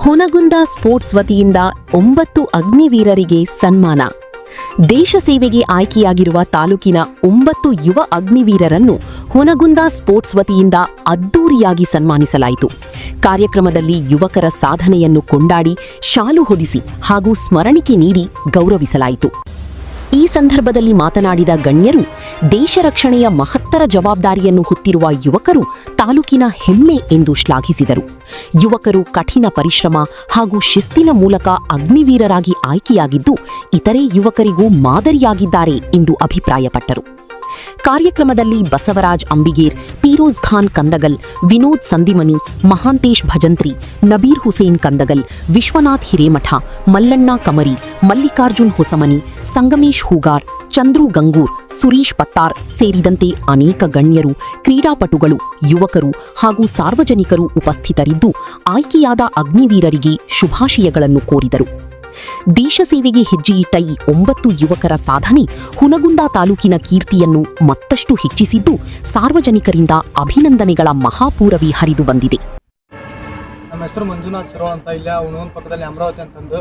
Hungund sports ವತಿಯಿಂದ 9 ಅಗ್ನಿವೀರರಿಗೆ ಸನ್ಮಾನ. ದೇಶ ಸೇವೆಗೆ ಆಯ್ಕೆಯಾಗಿರುವ ತಾಲೂಕಿನ 9 ಯುವ ಅಗ್ನಿವೀರರನ್ನು ಹುನಗುಂದ ಸ್ಪೋರ್ಟ್ಸ್ ವತಿಯಿಂದ ಅದ್ದೂರಿಯಾಗಿ ಸನ್ಮಾನಿಸಲಾಯಿತು. ಕಾರ್ಯಕ್ರಮದಲ್ಲಿ ಯುವಕರ ಸಾಧನೆಯನ್ನು ಕೊಂಡಾಡಿ ಶಾಲು ಹೊದಿಸಿ ಹಾಗೂ ಸ್ಮರಣಿಕೆ ನೀಡಿ ಗೌರವಿಸಲಾಯಿತು. ಈ ಸಂದರ್ಭದಲ್ಲಿ ಮಾತನಾಡಿದ ಗಣ್ಯರು, ದೇಶ ರಕ್ಷಣೆಯ ಮಹತ್ತರ ಜವಾಬ್ದಾರಿಯನ್ನು ಹೊತ್ತಿರುವ ಯುವಕರು ತಾಲೂಕಿನ ಹೆಮ್ಮೆ ಎಂದು ಶ್ಲಾಘಿಸಿದರು. ಯುವಕರು ಕಠಿಣ ಪರಿಶ್ರಮ ಹಾಗೂ ಶಿಸ್ತಿನ ಮೂಲಕ ಅಗ್ನಿವೀರರಾಗಿ ಆಯ್ಕೆಯಾಗಿದ್ದು ಇತರೆ ಯುವಕರಿಗೂ ಮಾದರಿಯಾಗಿದ್ದಾರೆ ಎಂದು ಅಭಿಪ್ರಾಯಪಟ್ಟರು. ಕಾರ್ಯಕ್ರಮದಲ್ಲಿ ಬಸವರಾಜ್ ಅಂಬಿಗೇರ್, ಫಿರೋಜ್ ಖಾನ್ ಕಂದಗಲ್, ವಿನೋದ್ ಸಂದಿಮನಿ, ಮಹಾಂತೇಶ್ ಭಜಂತ್ರಿ, ನಬೀರ್ ಹುಸೇನ್ ಕಂದಗಲ್, ವಿಶ್ವನಾಥ್ ಹಿರೇಮಠ, ಮಲ್ಲಣ್ಣ ಕಮರಿ, ಮಲ್ಲಿಕಾರ್ಜುನ್ ಹೊಸಮನಿ, ಸಂಗಮೇಶ್ ಹೂಗಾರ್, ಚಂದ್ರು ಗಂಗೂರ್, ಸುರೀಶ್ ಪತ್ತಾರ್ ಸೇರಿದಂತೆ ಅನೇಕ ಗಣ್ಯರು, ಕ್ರೀಡಾಪಟುಗಳು, ಯುವಕರು ಹಾಗೂ ಸಾರ್ವಜನಿಕರು ಉಪಸ್ಥಿತರಿದ್ದು ಆಯ್ಕೆಯಾದ ಅಗ್ನಿವೀರರಿಗೆ ಶುಭಾಶಯಗಳನ್ನು ಕೋರಿದರು. ದೇಶ ಸೇವೆಗೆ ಹೆಜ್ಜೆಯಿಟ್ಟ ಈ 9 ಯುವಕರ ಸಾಧನೆ ಹುನಗುಂದ ತಾಲೂಕಿನ ಕೀರ್ತಿಯನ್ನು ಮತ್ತಷ್ಟು ಹೆಚ್ಚಿಸಿದ್ದು ಸಾರ್ವಜನಿಕರಿಂದ ಅಭಿನಂದನೆಗಳ ಮಹಾಪೂರವಿ ಹರಿದು ಬಂದಿದೆ. ನಮ್ಮ ಹೆಸರು ಮಂಜುನಾಥ್ ಸಿರೋ ಅಂತ. ಇಲ್ಲ ಹುನಗುಂದ ಪಕ್ಕದಲ್ಲಿ ಅಮರಾವತಿ ಅಂತಂದು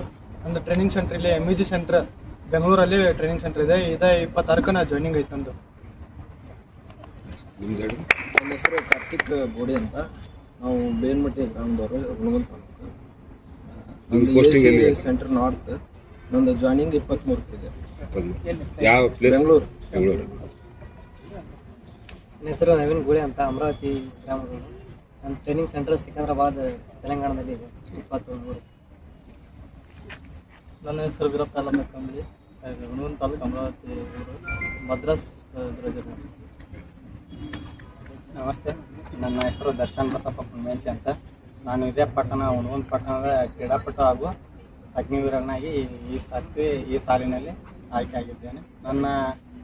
ಒಂದು ಟ್ರೈನಿಂಗ್ ಸೆಂಟರ್, ಇಲ್ಲಿ MEG ಸೆಂಟರ್ ಬೆಂಗಳೂರಲ್ಲಿ ಟ್ರೈನಿಂಗ್ ಸೆಂಟರ್ ಇದೆ. 26ಕ್ಕೆ ಜಾಯ್ನಿಂಗ್ ಐತೆ ನಂದು. ನನ್ನ ಹೆಸರು ಕಾರ್ತಿಕ್ ಬೋಡಿ ಅಂತ. ನಾವು ಬೇನ್ಮಟ್ಟಿ ಗ್ರಾಮದವರು, ಹುನಗುಂದ ತಾಲೂಕು. Centre north. ನಂದು ಜಾಯ್ನಿಂಗ್ 23 ಯಾವ ಪ್ಲೇಸ್? ಬೆಂಗಳೂರು. ನನ್ನ ಹೆಸರು ನವೀನ್ ಗುಳೆ ಅಂತ, ಅಮರಾವತಿ ಗ್ರಾಮದವರು. ನನ್ನ ಟ್ರೈನಿಂಗ್ ಸೆಂಟರ್ ಸಿಕಂದ್ರಾಬಾದ್ ತೆಲಂಗಾಣದಲ್ಲಿ ಇದೆ. 23. ನನ್ನ ಹೆಸರು ವೀರಪ್ಪ ಕಂಬಳಿ, ಹುನಗುಂದ ತಾಲೂಕು, ಅಮರಾವತಿ ಊರು, ಮದ್ರಾಸ್. ನಮಸ್ತೆ, ನನ್ನ ಹೆಸರು ದರ್ಶನ್ ಬಸಪ್ಪ ಮೇಂಚಿ ಅಂತ. ನಾನು ಇದೇ ಪಟ್ಟಣ, ಹುನಗುಂದ ಪಟ್ಟಣದ ಕ್ರೀಡಾಪಟು ಹಾಗೂ ಅಗ್ನಿವೀರನಾಗಿ ಈ ಸಾಲಿನಲ್ಲಿ ಆಯ್ಕೆಯಾಗಿದ್ದೇನೆ. ನನ್ನ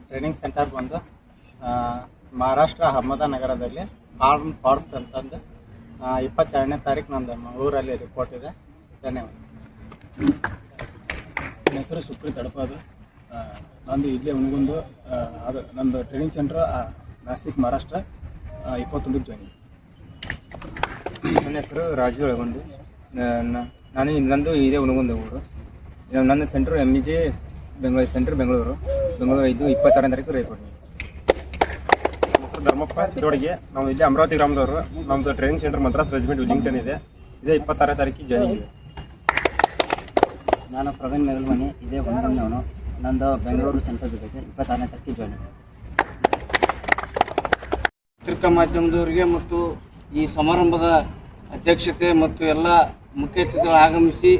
ಟ್ರೈನಿಂಗ್ ಸೆಂಟರ್ ಬಂದು ಮಹಾರಾಷ್ಟ್ರ ಅಹಮದನಗರದಲ್ಲಿ ಆರ್ಮ್ ಫಾರ್ತ್ ಅಂತಂದು 22ನೇ ತಾರೀಕು ನಂದು ಮಂಗಳೂರಲ್ಲಿ ರಿಪೋರ್ಟ್ ಇದೆ. ಧನ್ಯವಾದ. ನನ್ನ ಹೆಸರು ಸುಪ್ರೀತ್ ಅಡಪಾದು. ನಂದು ಇಲ್ಲೇ ಹುನಗುಂದ. ಅದು ನಂದು ಟ್ರೈನಿಂಗ್ ಸೆಂಟ್ರ್ ನಾಸಿಕ್, ಮಹಾರಾಷ್ಟ್ರ. 21ಕ್ಕೆ ಜಾಯ್ನಿಂಗ್. ನನ್ನ ಹೆಸರು ರಾಜು ಒಳಗೊಂಡು. ನಂದು ಇದೇ ಹುನಗುಂದ ಊರು. ನನ್ನ centre MEG Bengaluru centre, Bengaluru 26ನೇ ತಾರೀಕು ರಿಪೋರ್ಟ್. ನನ್ನ ಹೆಸರು ಧರ್ಮಪ್ಪ ತಿರೋಡಿಗೆ. ನಾವು ಇಲ್ಲೇ ಅಮರಾವತಿ ಗ್ರಾಮದವರು. ನಮ್ಮದು ಟ್ರೈನಿಂಗ್ ಸೆಂಟರ್ ಮದ್ರಾಸ್ ರೆಜಿಮೆಂಟ್ ವಿಲಿಂಗ್ಟನ್ ಇದೆ. ಇದೇ 26ನೇ ತಾರೀಕಿಗೆ ಜಾಯ್ನಿಂಗ್ ಇದೆ. ನಾನು ಪ್ರವೀಣ್ ಮೇಲ್ಮನಿ, ಇದೇ ಹುನಗುಂದವನು. ನಂದು ಬೆಂಗಳೂರು ಸೆಂಟ್ರಲ್ ಇದೆ. 26ನೇ ತಾರೀಕಿಗೆ ಜಾಯ್ನಿಂಗ್. ಪತ್ರಿಕಾ ಮಾಧ್ಯಮದವರಿಗೆ ಮತ್ತು ಈ ಸಮಾರಂಭದ ಅಧ್ಯಕ್ಷತೆ ಮತ್ತು ಎಲ್ಲ ಮುಖ್ಯ ಅತಿಥಿಗಳು ಆಗಮಿಸಿ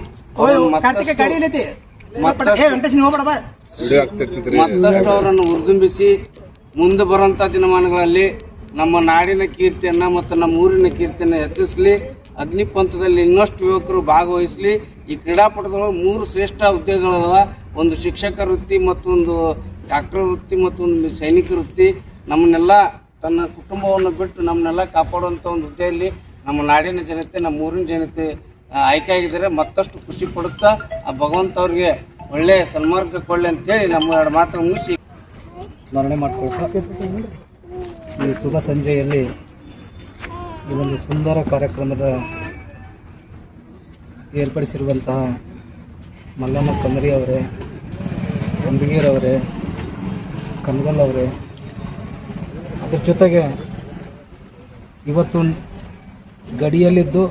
ಮತ್ತಷ್ಟು ಅವರನ್ನು ಹುರಿದುಂಬಿಸಿ ಮುಂದೆ ಬರುವಂಥ ದಿನಮಾನಗಳಲ್ಲಿ ನಮ್ಮ ನಾಡಿನ ಕೀರ್ತಿಯನ್ನು ಮತ್ತು ನಮ್ಮ ಊರಿನ ಕೀರ್ತಿಯನ್ನು ಹೆಚ್ಚಿಸಲಿ. ಅಗ್ನಿಪಂಥದಲ್ಲಿ ಇನ್ನಷ್ಟು ಯುವಕರು ಭಾಗವಹಿಸಲಿ. ಈ ಕ್ರೀಡಾಪಟುಗಳು 3 ಶ್ರೇಷ್ಠ ಹುದ್ದೆಗಳವ. ಒಂದು ಶಿಕ್ಷಕ ವೃತ್ತಿ, ಮತ್ತೊಂದು ಡಾಕ್ಟರ್ ವೃತ್ತಿ, ಮತ್ತೊಂದು ಸೈನಿಕ ವೃತ್ತಿ. ನಮ್ಮನ್ನೆಲ್ಲ ತನ್ನ ಕುಟುಂಬವನ್ನು ಬಿಟ್ಟು ನಮ್ಮನ್ನೆಲ್ಲ ಕಾಪಾಡುವಂಥ ಒಂದು ಹುದ್ದೆಯಲ್ಲಿ ನಮ್ಮ ನಾಡಿನ ಜನತೆ, ನಮ್ಮ ಊರಿನ ಜನತೆ ಆಯ್ಕೆಯಾಗಿದ್ದಾರೆ. ಮತ್ತಷ್ಟು ಖುಷಿ ಪಡುತ್ತಾ ಆ ಭಗವಂತ ಅವ್ರಿಗೆ ಒಳ್ಳೆಯ ಸನ್ಮಾರ್ಗ ಕೊಳ್ಳಿ ಅಂತೇಳಿ ನಮ್ಮ 2 ಮಾತು ಮುಗಿಸಿ ಸ್ಮರಣೆ ಮಾಡಿಕೊಳ್ತಾ ಈ ಶುಭ ಸಂಜೆಯಲ್ಲಿ ಈ ಒಂದು ಸುಂದರ ಕಾರ್ಯಕ್ರಮದ ಏರ್ಪಡಿಸಿರುವಂತಹ ಮಲ್ಲಣ್ಣ ಕಮರಿ ಅವರೇ, ಅಂಬಿಗೇರ್ ಅವರೇ, ಕನಗಲ್ ಅವರೇ, ಅದ್ರ ಜೊತೆಗೆ ಇವತ್ತು ಗಡಿಯಲ್ಲಿದ್ದು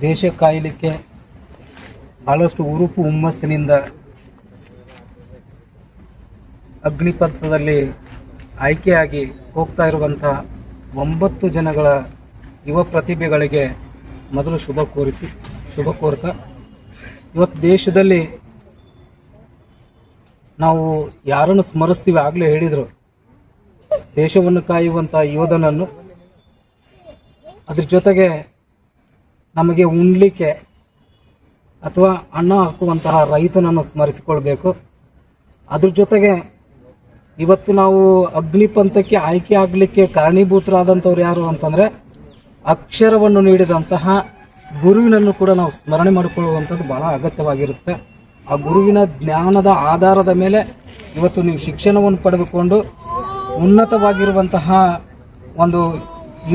ದೇಶ ಕಾಯಲಿಕ್ಕೆ ಭಾಳಷ್ಟು ಉರುಪು ಹುಮ್ಮಸ್ಸಿನಿಂದ ಅಗ್ನಿಪಥದಲ್ಲಿ ಆಯ್ಕೆಯಾಗಿ ಹೋಗ್ತಾ ಇರುವಂಥ 9 ಜನಗಳ ಯುವ ಪ್ರತಿಭೆಗಳಿಗೆ ಮೊದಲು ಶುಭ ಕೋರ್ತಾ ಇವತ್ತು ದೇಶದಲ್ಲಿ ನಾವು ಯಾರನ್ನು ಸ್ಮರಿಸ್ತೀವಿ, ಆಗಲೇ ಹೇಳಿದರು, ದೇಶವನ್ನು ಕಾಯುವಂಥ ಯೋಧನನ್ನು, ಅದ್ರ ಜೊತೆಗೆ ನಮಗೆ ಉಣ್ಲಿಕ್ಕೆ ಅಥವಾ ಅನ್ನ ಹಾಕುವಂತಹ ರೈತನನ್ನು ಸ್ಮರಿಸಿಕೊಳ್ಬೇಕು. ಅದ್ರ ಜೊತೆಗೆ ಇವತ್ತು ನಾವು ಅಗ್ನಿಪಂಥಕ್ಕೆ ಆಯ್ಕೆ ಆಗಲಿಕ್ಕೆ ಕಾರಣೀಭೂತರಾದಂಥವ್ರು ಯಾರು ಅಂತಂದರೆ ಅಕ್ಷರವನ್ನು ನೀಡಿದಂತಹ ಗುರುವಿನನ್ನು ಕೂಡ ನಾವು ಸ್ಮರಣೆ ಮಾಡಿಕೊಳ್ಳುವಂಥದ್ದು ಭಾಳ ಅಗತ್ಯವಾಗಿರುತ್ತೆ. ಆ ಗುರುವಿನ ಜ್ಞಾನದ ಆಧಾರದ ಮೇಲೆ ಇವತ್ತು ನೀವು ಶಿಕ್ಷಣವನ್ನು ಪಡೆದುಕೊಂಡು ಉನ್ನತವಾಗಿರುವಂತಹ ಒಂದು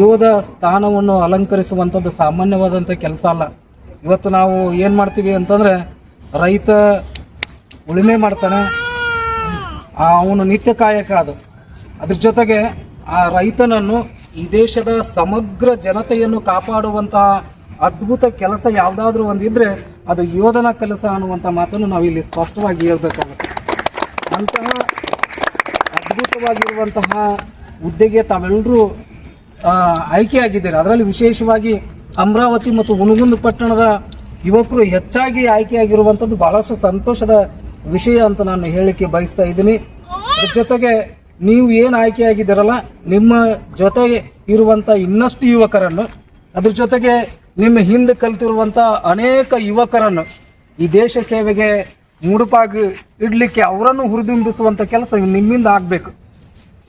ಯೋಧ ಸ್ಥಾನವನ್ನು ಅಲಂಕರಿಸುವಂಥದ್ದು ಸಾಮಾನ್ಯವಾದಂಥ ಕೆಲಸ ಅಲ್ಲ. ಇವತ್ತು ನಾವು ಏನು ಮಾಡ್ತೀವಿ ಅಂತಂದರೆ, ರೈತ ಉಳುಮೆ ಮಾಡ್ತಾನೆ, ಅವನು ನಿತ್ಯ ಕಾಯಕ ಅದು. ಅದ್ರ ಜೊತೆಗೆ ಆ ರೈತನನ್ನು ಈ ದೇಶದ ಸಮಗ್ರ ಜನತೆಯನ್ನು ಕಾಪಾಡುವಂತಹ ಅದ್ಭುತ ಕೆಲಸ ಯಾವುದಾದ್ರೂ ಒಂದಿದ್ರೆ ಅದು ಯೋಧನ ಕೆಲಸ ಅನ್ನುವಂಥ ಮಾತನ್ನು ನಾವು ಇಲ್ಲಿ ಸ್ಪಷ್ಟವಾಗಿ ಹೇಳ್ಬೇಕಾಗುತ್ತೆ. ಅಂತಹ ಅದ್ಭುತವಾಗಿರುವಂತಹ ಹುದ್ದೆಗೆ ತಾವೆಲ್ಲರೂ ಆಯ್ಕೆಯಾಗಿದ್ದಾರೆ. ಅದರಲ್ಲಿ ವಿಶೇಷವಾಗಿ ಅಮರಾವತಿ ಮತ್ತು ಹುನಗುಂದ ಪಟ್ಟಣದ ಯುವಕರು ಹೆಚ್ಚಾಗಿ ಆಯ್ಕೆಯಾಗಿರುವಂಥದ್ದು ಬಹಳಷ್ಟು ಸಂತೋಷದ ವಿಷಯ ಅಂತ ನಾನು ಹೇಳಲಿಕ್ಕೆ ಬಯಸ್ತಾ ಇದ್ದೀನಿ. ಅದ್ರ ಜೊತೆಗೆ ನೀವು ಏನು ಆಯ್ಕೆಯಾಗಿದ್ದೀರಲ್ಲ, ನಿಮ್ಮ ಜೊತೆಗೆ ಇರುವಂಥ ಇನ್ನಷ್ಟು ಯುವಕರನ್ನು, ಅದ್ರ ಜೊತೆಗೆ ನಿಮ್ಮ ಹಿಂದೆ ಕಲಿತಿರುವಂಥ ಅನೇಕ ಯುವಕರನ್ನು ಈ ದೇಶ ಸೇವೆಗೆ ಮುಡುಪಾಗಿ ಇಡಲಿಕ್ಕೆ ಅವರನ್ನು ಹುರಿದುಂಬಿಸುವಂಥ ಕೆಲಸ ನಿಮ್ಮಿಂದ ಆಗಬೇಕು.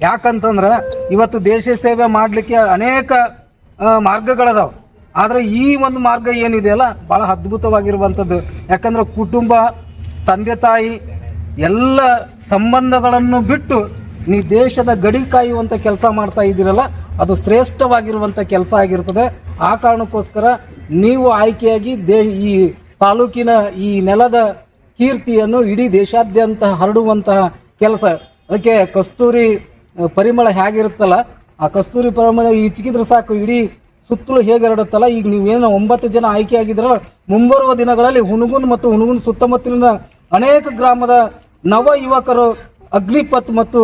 ಯಾಕಂತಂದ್ರೆ ಇವತ್ತು ದೇಶ ಸೇವೆ ಮಾಡಲಿಕ್ಕೆ ಅನೇಕ ಮಾರ್ಗಗಳದಾವೆ. ಆದರೆ ಈ ಒಂದು ಮಾರ್ಗ ಏನಿದೆಯಲ್ಲ ಭಾಳ ಅದ್ಭುತವಾಗಿರುವಂಥದ್ದು. ಯಾಕಂದ್ರೆ ಕುಟುಂಬ, ತಂದೆ ತಾಯಿ ಎಲ್ಲ ಸಂಬಂಧಗಳನ್ನು ಬಿಟ್ಟು ನೀ ದೇಶದ ಗಡಿ ಕಾಯುವಂಥ ಕೆಲಸ ಮಾಡ್ತಾ ಇದ್ದೀರಲ್ಲ, ಅದು ಶ್ರೇಷ್ಠವಾಗಿರುವಂಥ ಕೆಲಸ ಆಗಿರ್ತದೆ. ಆ ಕಾರಣಕ್ಕೋಸ್ಕರ ನೀವು ಆಯ್ಕೆಯಾಗಿ ಈ ತಾಲೂಕಿನ ಈ ನೆಲದ ಕೀರ್ತಿಯನ್ನು ಇಡೀ ದೇಶಾದ್ಯಂತ ಹರಡುವಂತಹ ಕೆಲಸ. ಅದಕ್ಕೆ ಕಸ್ತೂರಿ ಪರಿಮಳ ಹೇಗಿರುತ್ತಲ್ಲ, ಆ ಕಸ್ತೂರಿ ಪರಿಮಳ ಈಚೆಗಿದ್ರೆ ಸಾಕು ಇಡೀ ಸುತ್ತಲೂ ಹೇಗೆ ಹರಡುತ್ತಲ್ಲ. ಈಗ ನೀವೇನು 9 ಜನ ಆಯ್ಕೆಯಾಗಿದ್ರಲ್ಲ, ಮುಂಬರುವ ದಿನಗಳಲ್ಲಿ ಹುನಗುಂದ ಮತ್ತು ಹುನಗುಂದ ಸುತ್ತಮುತ್ತಲಿನ ಅನೇಕ ಗ್ರಾಮದ ನವ ಯುವಕರು ಅಗ್ನಿಪಥ್ ಮತ್ತು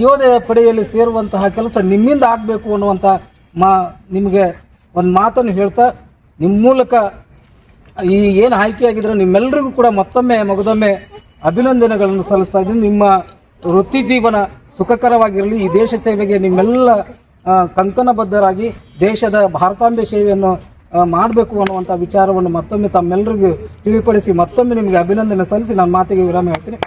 ಯೋಧ ಪಡೆಯಲ್ಲಿ ಸೇರುವಂತಹ ಕೆಲಸ ನಿಮ್ಮಿಂದ ಆಗಬೇಕು ಅನ್ನುವಂಥ ನಿಮಗೆ ಒಂದು ಮಾತನ್ನು ಹೇಳ್ತಾ, ನಿಮ್ಮ ಮೂಲಕ ಈ ಏನು ಆಯ್ಕೆಯಾಗಿದ್ರೆ ನಿಮ್ಮೆಲ್ಲರಿಗೂ ಕೂಡ ಮತ್ತೊಮ್ಮೆ ಮಗದೊಮ್ಮೆ ಅಭಿನಂದನೆಗಳನ್ನು ಸಲ್ಲಿಸ್ತಾ ಇದ್ದೀನಿ. ನಿಮ್ಮ ವೃತ್ತಿ ಜೀವನ ಸುಖಕರವಾಗಿರಲಿ. ಈ ದೇಶ ಸೇವೆಗೆ ನಿಮ್ಮೆಲ್ಲ ಕಂಕಣಬದ್ಧರಾಗಿ ದೇಶದ ಭಾರತಾಂಬೆ ಸೇವೆಯನ್ನು ಮಾಡಬೇಕು ಅನ್ನುವಂಥ ವಿಚಾರವನ್ನು ಮತ್ತೊಮ್ಮೆ ತಮ್ಮೆಲ್ಲರಿಗೂ ತಿಳಿಪಡಿಸಿ ಮತ್ತೊಮ್ಮೆ ನಿಮಗೆ ಅಭಿನಂದನೆ ಸಲ್ಲಿಸಿ ನಾನು ಮಾತಿಗೆ ವಿರಾಮ ಹೇಳ್ತೀನಿ.